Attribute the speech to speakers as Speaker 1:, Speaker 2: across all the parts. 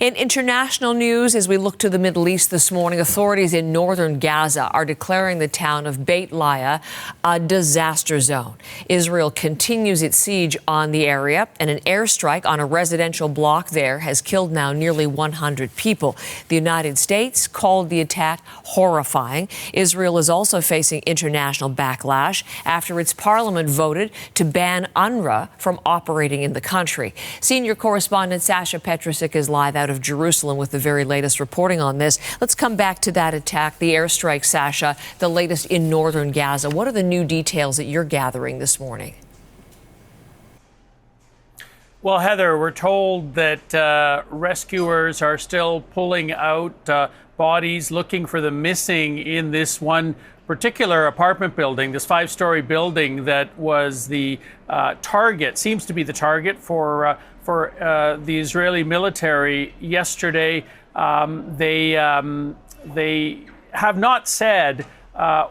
Speaker 1: In international news, as we look to the Middle East this morning, authorities in northern Gaza are declaring the town of Beit Lahiya a disaster zone. Israel continues its siege on the area, and an airstrike on a residential block there has killed now nearly 100 people. The United States called the attack horrifying. Israel is also facing international backlash after its parliament voted to ban UNRWA from operating in the country. Senior correspondent Sasha Petrusik is live out of Jerusalem with the very latest reporting on this. Let's come back to that attack, the airstrike, Sasha, the latest in northern Gaza. What are the new details that you're gathering this morning?
Speaker 2: Well, Heather, we're told that rescuers are still pulling out bodies, looking for the missing in this one particular apartment building, this 5-story building that was the target, seems to be the target for the Israeli military yesterday. They have not said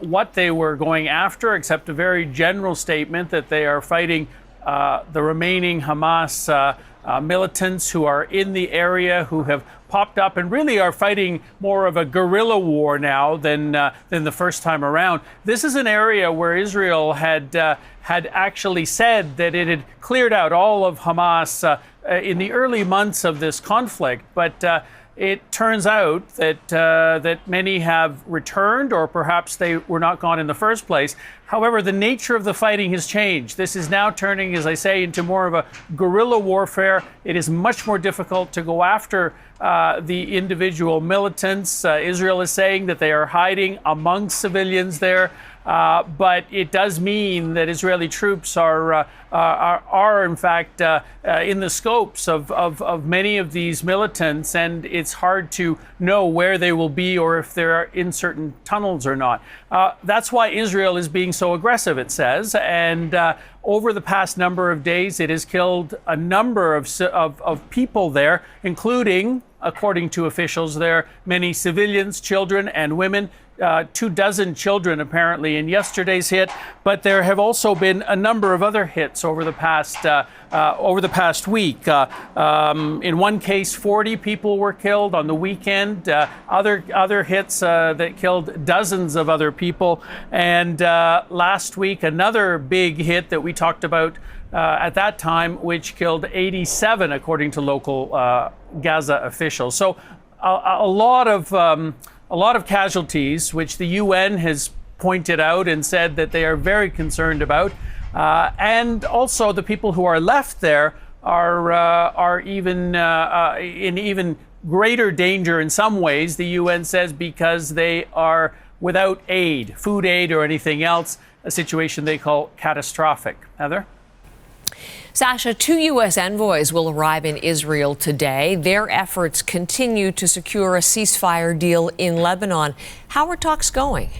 Speaker 2: what they were going after, except a very general statement that they are fighting the remaining Hamas militants who are in the area, who have popped up and really are fighting more of a guerrilla war now than the first time around. This is an area where Israel had actually said that it had cleared out all of Hamas in the early months of this conflict, but it turns out that many have returned, or perhaps they were not gone in the first place. However, the nature of the fighting has changed. This is now turning, as I say, into more of a guerrilla warfare. It is much more difficult to go after the individual militants. Israel is saying that they are hiding among civilians there. But it does mean that Israeli troops are in fact in the scopes of many of these militants, and it's hard to know where they will be or if they're in certain tunnels or not. That's why Israel is being so aggressive, it says, and over the past number of days, it has killed a number of people there, including, according to officials there, many civilians, children, and women. 24 children apparently in yesterday's hit, but there have also been a number of other hits over the past week. In one case, 40 people were killed on the weekend. Other hits that killed dozens of other people, and last week another big hit that we talked about at that time, which killed 87, according to local Gaza officials. So a lot of casualties, which the UN has pointed out and said that they are very concerned about. And also the people who are left there are even in even greater danger in some ways, the UN says, because they are without aid, food aid or anything else, a situation they call catastrophic. Heather?
Speaker 1: Sasha, 2 U.S. envoys will arrive in Israel today. Their efforts continue to secure a ceasefire deal in Lebanon. How are talks going?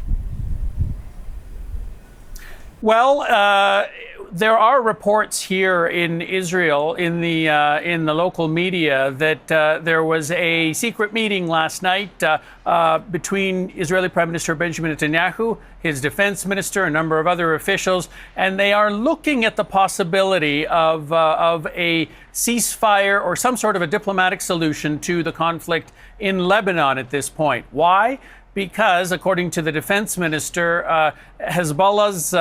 Speaker 1: Well, there are reports here in Israel, in the local media, that there was a secret meeting last night between Israeli Prime Minister Benjamin Netanyahu, his defense minister, a number of other officials, and they are looking at the possibility of a ceasefire or some sort of a diplomatic solution to the conflict in Lebanon at this point. Why? Because, according to the defense minister, Hezbollah's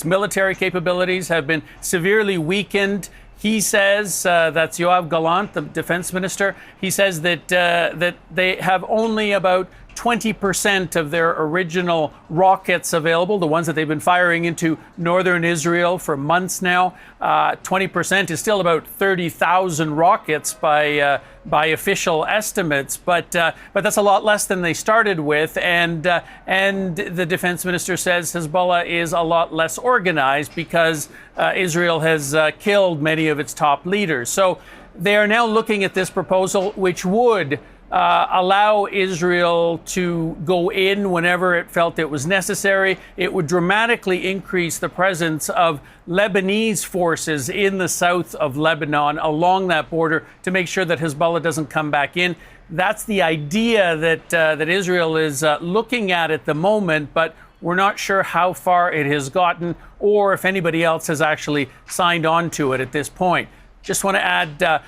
Speaker 1: military capabilities have been severely weakened. He says, that's Yoav Gallant, the defense minister, he says that they have only about 20% of their original rockets available, the ones that they've been firing into northern Israel for months now. 20% is still about 30,000 rockets by official estimates, but that's a lot less than they started with. And the defense minister says Hezbollah is a lot less organized because Israel has killed many of its top leaders. So they are now looking at this proposal, which would allow Israel to go in whenever it felt it was necessary. It would dramatically increase the presence of Lebanese forces in the south of Lebanon along that border to make sure that Hezbollah doesn't come back in. That's the idea that Israel is looking at the moment, but we're not sure how far it has gotten or if anybody else has actually signed on to it at this point. just want to add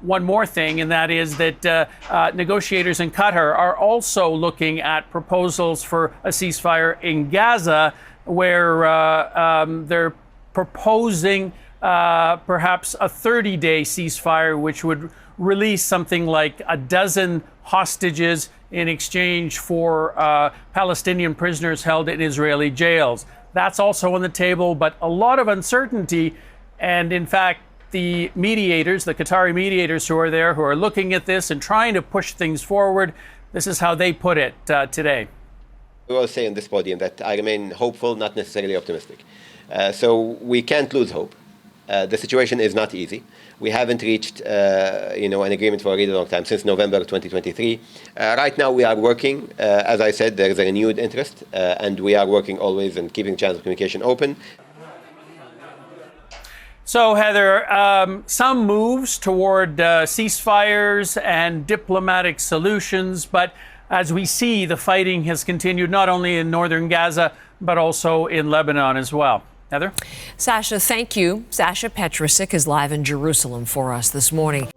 Speaker 1: one more thing, and that is that negotiators in Qatar are also looking at proposals for a ceasefire in Gaza, where they're proposing perhaps a 30-day ceasefire, which would release something like a dozen hostages in exchange for Palestinian prisoners held in Israeli jails. That's also on the table, but a lot of uncertainty. And in fact, the mediators, the Qatari mediators who are there, who are looking at this and trying to push things forward, this is how they put it today.
Speaker 3: I will say on this podium that I remain hopeful, not necessarily optimistic. So we can't lose hope. The situation is not easy. We haven't reached, an agreement for a really long time, since November 2023. Right now, we are working. As I said, there is a renewed interest, and we are working always and keeping channels of communication open.
Speaker 1: So, Heather, some moves toward ceasefires and diplomatic solutions, but as we see, the fighting has continued not only in northern Gaza, but also in Lebanon as well. Heather?
Speaker 4: Sasha, thank you. Sasha Petrusik is live in Jerusalem for us this morning.